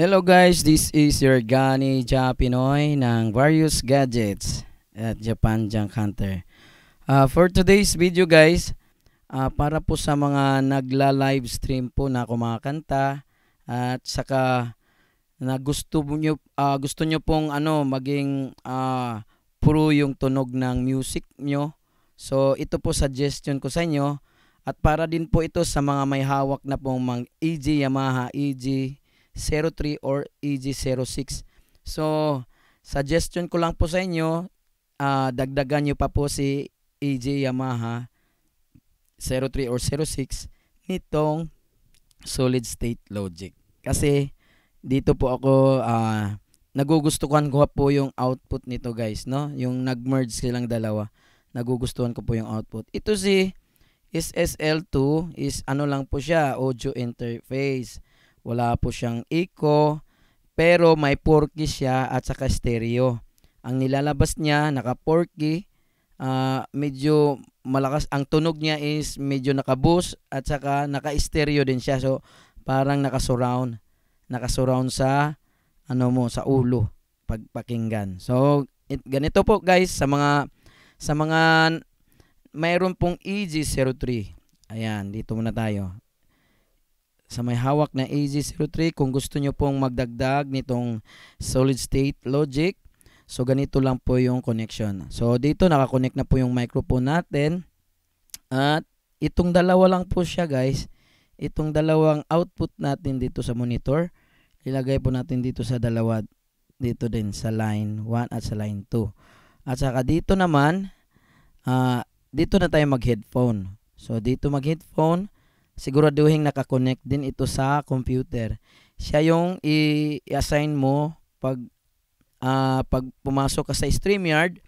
Hello guys, this is your Gani Ja Pinoy ng various gadgets at Japan Junk Hunter. For today's video guys, para po sa mga nagla-live stream po na kumakanta at saka na gusto nyo pong maging pro yung tunog ng music nyo. So ito po suggestion ko sa inyo at para din po ito sa mga may hawak na pong mga Yamaha EG03 or EG06. So suggestion ko lang po sa inyo, dagdagan nyo pa po si Yamaha 03 or 06 nitong solid state logic. Kasi dito po ako nagugustuhan ko po yung output nito guys, no? Yung nag-merge silang dalawa. Nagugustuhan ko po yung output. Ito si SSL2 is lang po siya, audio interface. Wala po siyang echo, pero may 4 siya at saka stereo. Ang nilalabas niya naka 4, medyo malakas ang tunog niya, is medyo naka-boost at saka naka-stereo din siya. So parang naka-surround sa sa ulo pagpakinggan. So ganito po guys sa mga mayroon pong EG03. Ayan, dito muna tayo. Sa may hawak na EG03, kung gusto nyo pong magdagdag nitong solid state logic, so ganito lang po yung connection. So dito nakakonect na po yung microphone natin. At itong dalawa lang po siya guys. Itong dalawang output natin dito sa monitor, ilagay po natin dito sa dalawa, dito din sa line 1 at sa line 2. At saka dito naman, dito na tayo mag-headphone. So dito mag-headphone, siguraduhin nakakonect din ito sa computer. Siya yung i-assign mo pag pumasok ka sa StreamYard,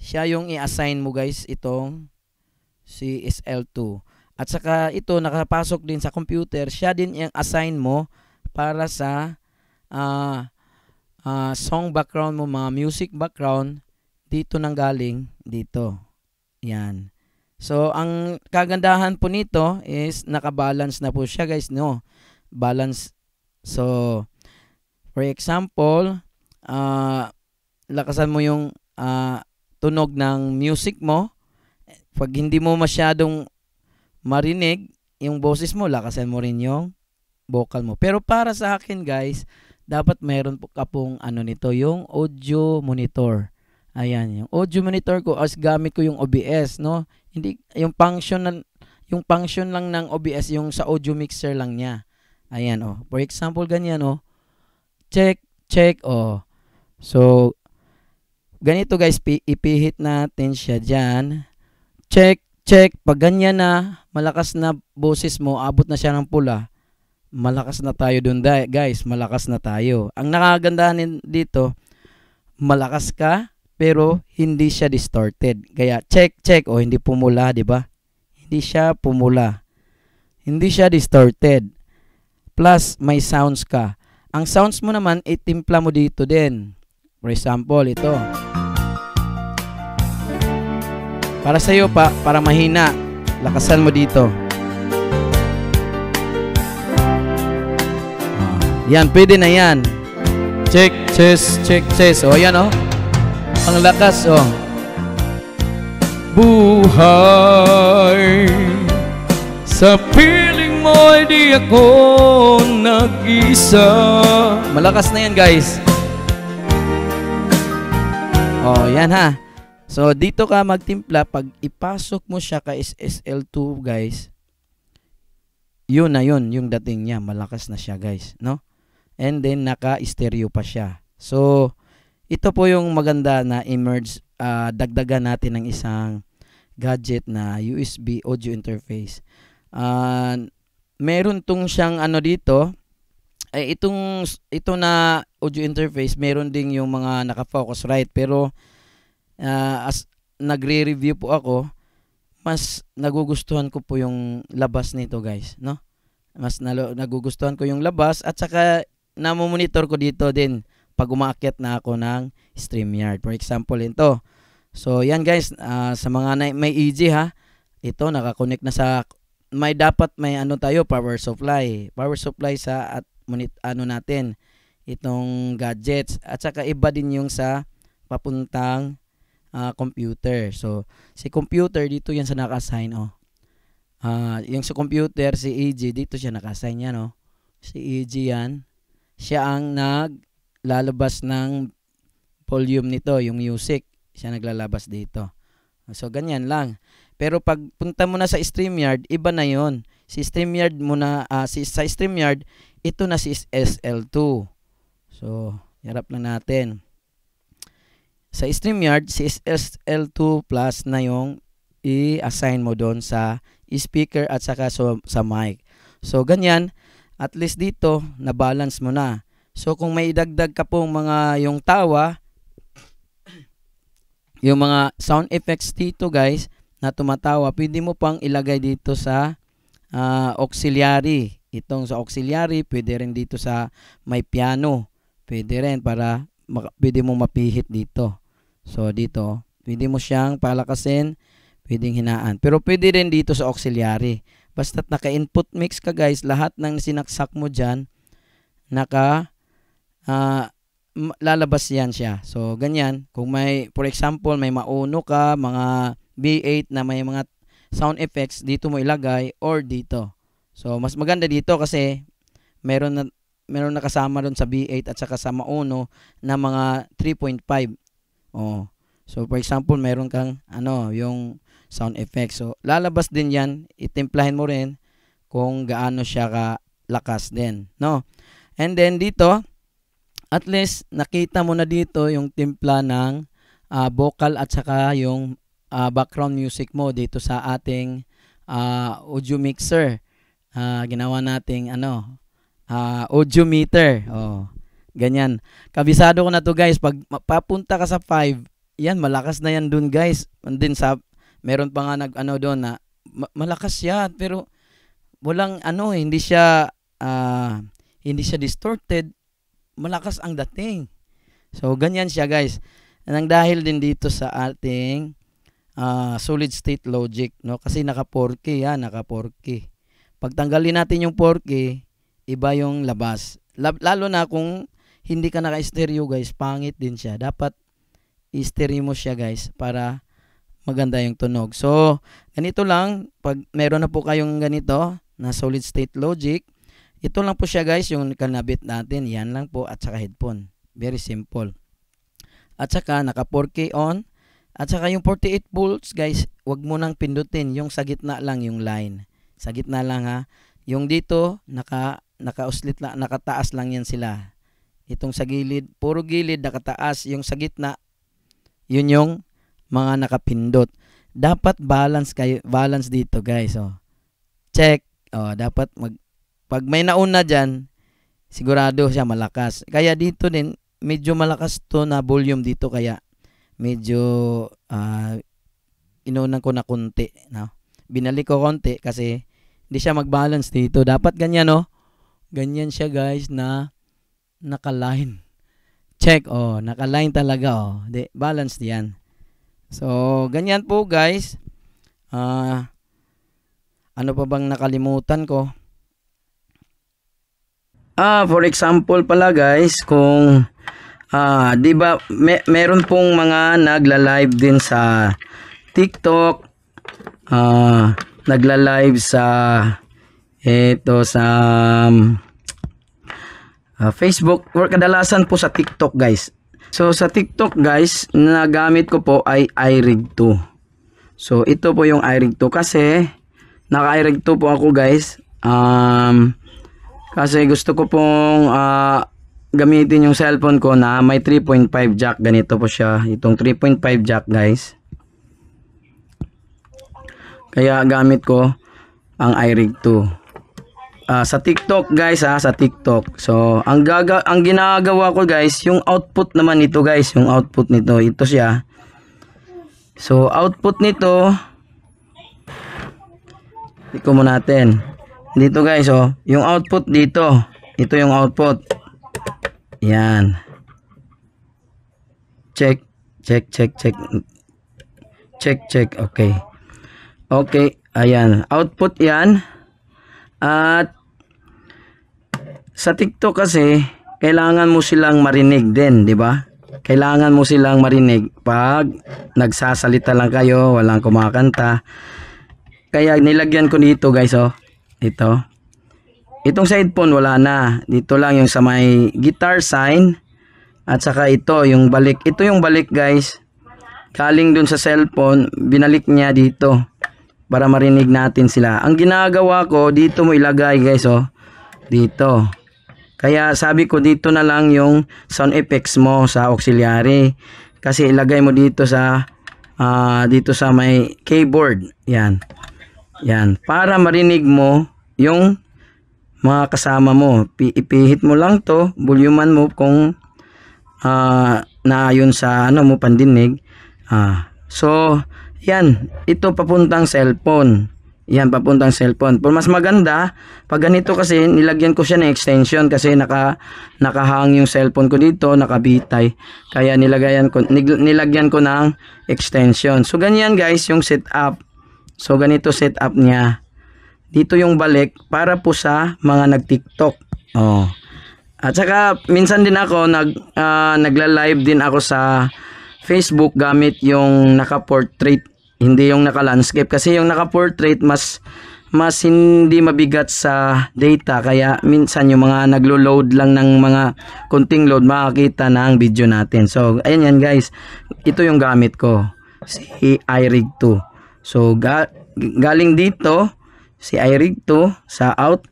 siya yung i-assign mo guys itong si SL2. At saka ito nakapasok din sa computer, siya din yung assign mo para sa song background mo, mga music background, dito nang galing dito. Yan. So ang kagandahan po nito is naka-balance na po siya guys, no? Balance. So for example, lakasan mo yung tunog ng music mo. Pag hindi mo masyadong marinig yung boses mo, lakasan mo rin yung vocal mo. Pero para sa akin guys, dapat meron po ka pong nito, yung audio monitor. Ayan, yung audio monitor ko as gamit ko yung OBS, no? Hindi yung function lang ng OBS, yung sa audio mixer lang niya. Ayan, oh. For example, ganyan, oh. Check. Oh. So ganito guys, ipihit natin siya diyan. Check. Pag ganyan na, malakas na boses mo, abot na siya ng pula, malakas na tayo dun guys, malakas na tayo. Ang nakagandahan dito, malakas ka pero hindi siya distorted. Kaya check. Oh, hindi pumula, di ba? Hindi siya pumula. Hindi siya distorted. Plus may sounds ka. Ang sounds mo naman itimpla mo dito din. For example, ito. Para sa iyo para mahina, lakasan mo dito. Yan, pwede na yan. Check. Oh, yan oh. Ang lakas, oh. Buhay sa piling mo'y di ako nag-isa. Malakas na yan, guys. Oh, yan ha. So, dito ka magtimpla. Pag ipasok mo siya ka SSL2, guys, yun na yun, yung dating niya. Malakas na siya, guys, no? And then, naka-stereo pa siya. So, ito po yung maganda na emerge, dagdagan natin ng isang gadget na USB audio interface. Meron tong siyang dito, ito na audio interface, meron ding yung mga naka-focus right, pero as nagre-review po ako, mas nagugustuhan ko po yung labas nito guys, no? Mas nagugustuhan ko yung labas at saka namomonitor ko dito din pag umaakyat na ako ng StreamYard. For example, ito. So, yan guys, sa mga may EG ha, ito nakakonect na sa dapat may tayo, power supply. Power supply sa natin itong gadgets. At saka iba din yung sa papuntang computer. So, si computer dito yan sa naka-assign, oh. Yung sa computer, si EG, dito siya naka-assign yan, oh. Si EG yan. Siya ang naglalabas ng volume nito, yung music. Siya naglalabas dito. So, ganyan lang. Pero pag punta mo na sa StreamYard, iba na yon. Si StreamYard muna, sa StreamYard, ito na si SL2. So, harap lang natin. Sa StreamYard, si SL2 plus na yung i-assign mo doon sa speaker at saka sa mic. So, ganyan. At least dito, na-balance mo na. So, kung may idagdag ka pong mga yung tawa, yung mga sound effects dito guys, na tumatawa, pwede mo pang ilagay dito sa auxiliary. Itong sa auxiliary, pwede rin dito sa may piano. Pwede rin para pwede mo mapihit dito. So, dito, pwede mo siyang palakasin, pwedeng hinaan. Pero pwede rin dito sa auxiliary. Basta't naka-input mix ka guys, lahat ng sinaksak mo dyan, lalabas yan siya. So, ganyan. Kung may, for example, may mauno ka, mga B8 na may mga sound effects, dito mo ilagay or dito. So, mas maganda dito kasi meron na kasama doon sa B8 at saka sa mauno na mga 3.5. Oh. So, for example, meron kang yung sound effects. So, lalabas din yan. Itimplahin mo rin kung gaano siya kalakas din. No? And then, dito, at least, nakita mo na dito yung timpla ng vocal at saka yung background music mo dito sa ating audio mixer. Ginawa nating audio meter. Oh, ganyan. Kabisado ko na to guys. Pag papunta ka sa 5, yan, malakas na yan dun guys. And then meron pa nga doon na malakas siya pero walang hindi siya distorted. Malakas ang dating. So, ganyan siya guys. Nang dahil din dito sa ating solid state logic, no? Kasi naka 4K yan, naka 4K. Pag tanggalin natin yung 4K, iba yung labas. Lalo na kung hindi ka naka-stereo guys, pangit din siya. Dapat i-stereo mo siya guys para maganda yung tunog. So, ganito lang. Pag meron na po kayong ganito na solid state logic, ito lang po siya guys, yung kanabit natin. Yan lang po at saka headphone. Very simple. At saka naka 4K on. At saka yung 48 volts guys, wag mo nang pindutin. Yung sa gitna lang yung line. Sa gitna lang ha. Yung dito, naka-uslit lang, nakataas lang yan sila. Itong sa gilid, puro gilid nakataas. Yung sa gitna, yun yung mga nakapindot. Dapat balance dito guys. Oh. Check. Oh, dapat pag may nauna dyan, sigurado siya malakas. Kaya dito din, medyo malakas to na volume dito. Kaya medyo inunan ko na konti. No? Binalik ko konti kasi hindi siya mag-balance dito. Dapat ganyan, no? Ganyan siya guys na naka-line. Check. Oh, naka-line talaga. Oh. Balance diyan. So, ganyan po guys. Ano pa bang nakalimutan ko? For example pala guys, kung di ba meron pong mga nagla-live din sa TikTok, nagla-live sa Facebook, or kadalasan po sa TikTok guys. So sa TikTok guys, nagamit ko po ay iRig 2. So ito po yung iRig 2 kasi naka-iRig 2 po ako guys. Kasi gusto ko pong gamitin yung cellphone ko na may 3.5 jack. Ganito po siya. Itong 3.5 jack guys. Kaya gamit ko ang iRig 2. Sa TikTok guys sa TikTok. So ang ginagawa ko guys, yung output naman nito guys. Yung output nito. Ito siya. So output nito, iko mo natin. Dito guys, oh, yung output dito. Ito yung output. Yan. Check. Check. Okay. Okay, ayan. Output yan. At sa TikTok kasi, kailangan mo silang marinig din, di ba? Kailangan mo silang marinig pag nagsasalita lang kayo, walang kumakanta. Kaya nilagyan ko dito guys, oh. Ito. Itong sa headphone wala na. Dito lang yung sa may guitar sign. At saka ito yung balik. Ito yung balik guys. Galing dun sa cellphone, binalik niya dito para marinig natin sila. Ang ginagawa ko, dito mo ilagay guys, oh. Dito. Kaya sabi ko dito na lang yung sound effects mo sa auxiliary. Kasi ilagay mo dito sa may keyboard. Yan. Yan. Para marinig mo yung mga kasama mo. Ipihit mo lang to, volumean mo kung naayon sa ano mo pandinig. So, yan. Ito papuntang cellphone. Yan, papuntang cellphone. Pero mas maganda, pag ganito kasi, nilagyan ko siya ng extension kasi nakahang yung cellphone ko dito, nakabitay. Kaya nilagyan ko ng extension. So, ganyan guys, yung setup. So, ganito setup niya. Dito yung balik para po sa mga nag-TikTok. Oh. At saka, minsan din ako, nagla-live din ako sa Facebook gamit yung naka-portrait. Hindi yung naka-landscape kasi yung naka-portrait mas hindi mabigat sa data, kaya minsan yung mga naglo-load lang ng mga kunting load makakita na ang video natin. So ayan yan guys, ito yung gamit ko, si iRig 2. So galing dito si iRig 2 sa out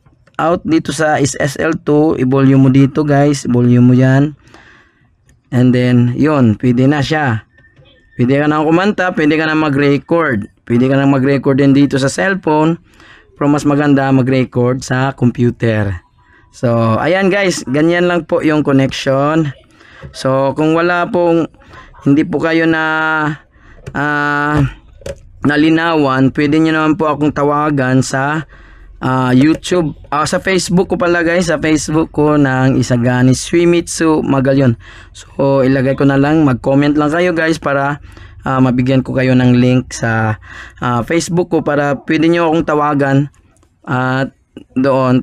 dito sa SSL2, i-volume mo dito guys, volume mo yan, and then yun, pwede na siya. Pwede ka na kumanta, pwede ka na mag-record. Pwede ka na mag-record din dito sa cellphone. Pero mas maganda mag-record sa computer. So, ayan guys, ganyan lang po yung connection. So, kung wala pong, hindi po kayo nalinawan, pwede nyo naman po akong tawagan sa YouTube, sa Facebook ko pala guys, sa Facebook ko ng Isagani Shimizu Magayon. So ilagay ko na lang, mag-comment lang kayo guys para mabigyan ko kayo ng link sa Facebook ko para pwede nyo akong tawagan at doon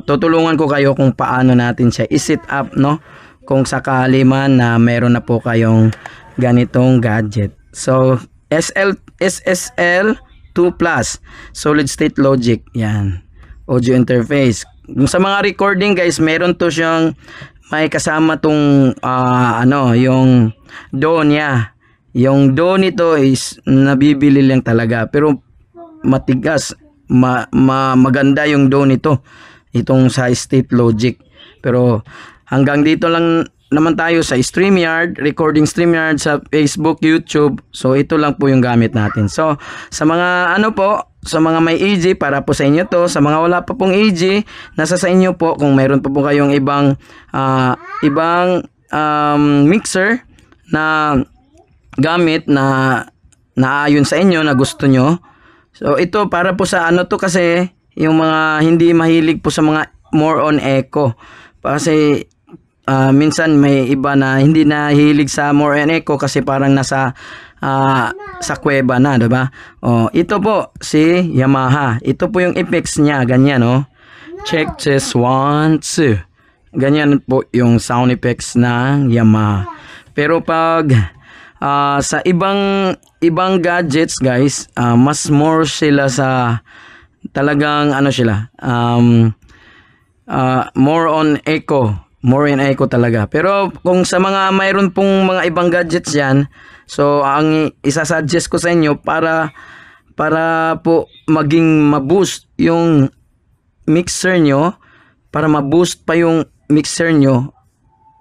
tutulungan ko kayo kung paano natin siya i-set up, no? Kung sakali man na meron na po kayong ganitong gadget. So SSL 2 Plus solid state logic, yan, audio interface. Sa mga recording guys, meron to siyang may kasama tong yung DAW niya. Yung DAW nito is nabibili lang talaga, pero matigas, maganda yung DAW nito, itong sa state logic. Pero hanggang dito lang naman tayo sa StreamYard, recording StreamYard sa Facebook, YouTube. So ito lang po yung gamit natin. So sa mga sa mga may AG, para po sa inyo to. Sa mga wala pa pong AG, nasa sa inyo po kung meron pa po kayong ibang mixer na gamit na naayon sa inyo na gusto nyo. So ito para po sa to kasi yung mga hindi mahilig po sa mga more on echo. Kasi minsan may iba na hindi nahilig sa more on echo kasi parang nasa sa kuweba na, diba? Ito po si Yamaha. Ito po yung effects niya, ganyan, check, test, 1, 2. Ganyan po yung sound effects ng Yamaha. Pero pag sa ibang gadgets guys, mas more sila sa talagang more on echo. More in echo talaga. Pero kung sa mga mayroon pong mga ibang gadgets yan, so ang isasuggest ko sa inyo para po maging ma-boost yung mixer nyo, para ma-boost pa yung mixer nyo,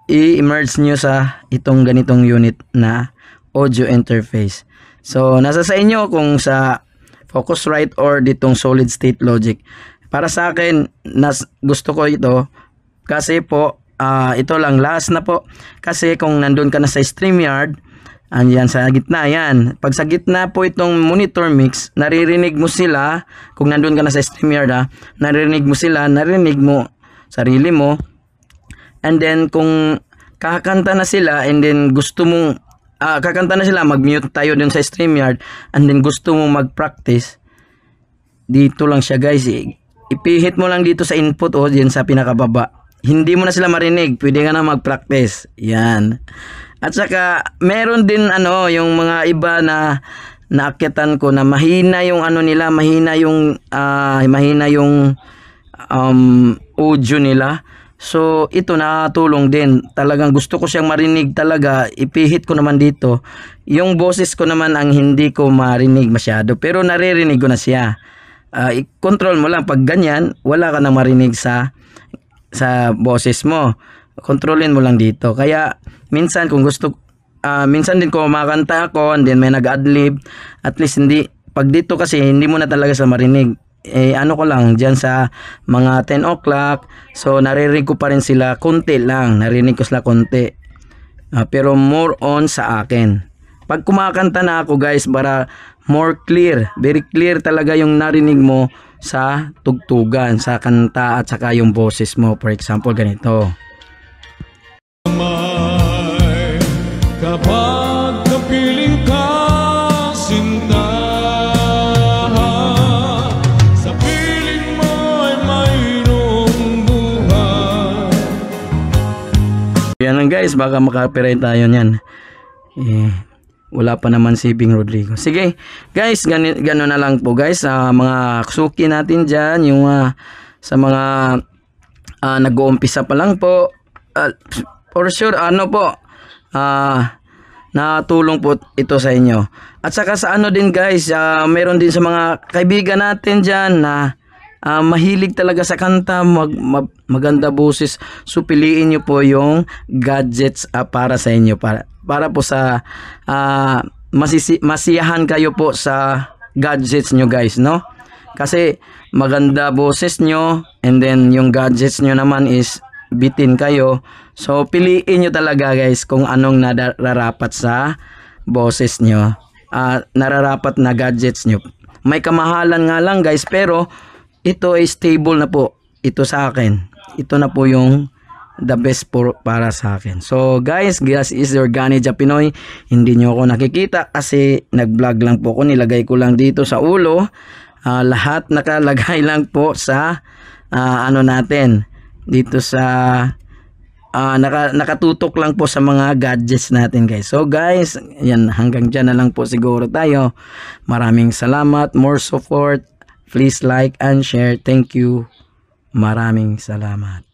i-merge nyo sa itong ganitong unit na audio interface. So nasa sa inyo kung sa Focusrite or ditong solid state logic. Para sa akin, gusto ko ito kasi po ito lang, last na po. Kasi kung nandun ka na sa StreamYard, andyan sa gitna yan. Pag sa gitna po itong monitor mix, naririnig mo sila. Kung nandun ka na sa StreamYard, naririnig mo sila, naririnig mo sarili mo. And then kung kakanta na sila and then gusto mong kakanta na sila, mag-mute tayo dun sa StreamYard and then gusto mong mag-practice, dito lang siya guys. Ipihit mo lang dito sa input, diyan sa pinakababa. hindi mo na sila marinig, pwede ka na mag-practice. Yan. At saka meron din yung mga iba na naakyatan ko na mahina yung nila, mahina yung audio nila. So ito nakatulong din. Talagang gusto ko siyang marinig talaga. Ipihit ko naman dito. Yung boses ko naman ang hindi ko marinig masyado, pero naririnig ko na siya. I-control mo lang pag ganyan, wala ka nang marinig sa boses mo. Kontrolin mo lang dito. Kaya minsan kung gusto minsan din ko kumakanta ako and then may nag-adlib, at least hindi pag dito kasi hindi mo na talaga sa marinig. Ko lang diyan sa mga 10 o'clock, so naririnig ko pa rin sila konti lang, narinig ko sila konti. Pero more on sa akin. Pag kumakanta na ako guys, para more clear, very clear talaga yung narinig mo sa tugtugan, sa kanta at saka yung boses mo. For example, ganito. Kapag kapiling ka, sinta, sa piling mo ay mayroong buhay. Yan lang guys, baka makapiright tayo niyan. Wala pa naman si Bing Rodrigo. Sige guys, gano'n na lang po guys. Mga suki natin dyan, yung sa mga nag-uumpisa pa lang po, for sure natulong po ito sa inyo. At saka sa din guys, meron din sa mga kaibigan natin dyan na mahilig talaga sa kanta, maganda boses. So piliin nyo po yung gadgets para sa inyo, para po sa masiyahan kayo po sa gadgets nyo guys, no? Kasi maganda boses nyo and then yung gadgets nyo naman is bitin kayo. So piliin nyo talaga guys kung anong nararapat sa boses nyo, nararapat na gadgets nyo. May kamahalan nga lang guys, pero ito ay stable na po. Ito sa akin, ito na po yung the best para sa akin. So guys, this is your Gani Japinoy. Hindi nyo ako nakikita kasi nag-vlog lang po ako. Nilagay ko lang dito sa ulo. Lahat nakalagay lang po sa natin dito sa nakatutok lang po sa mga gadgets natin guys. So guys, yan, hanggang dyan na lang po siguro tayo. Maraming salamat, more support, please like and share. Thank you, maraming salamat.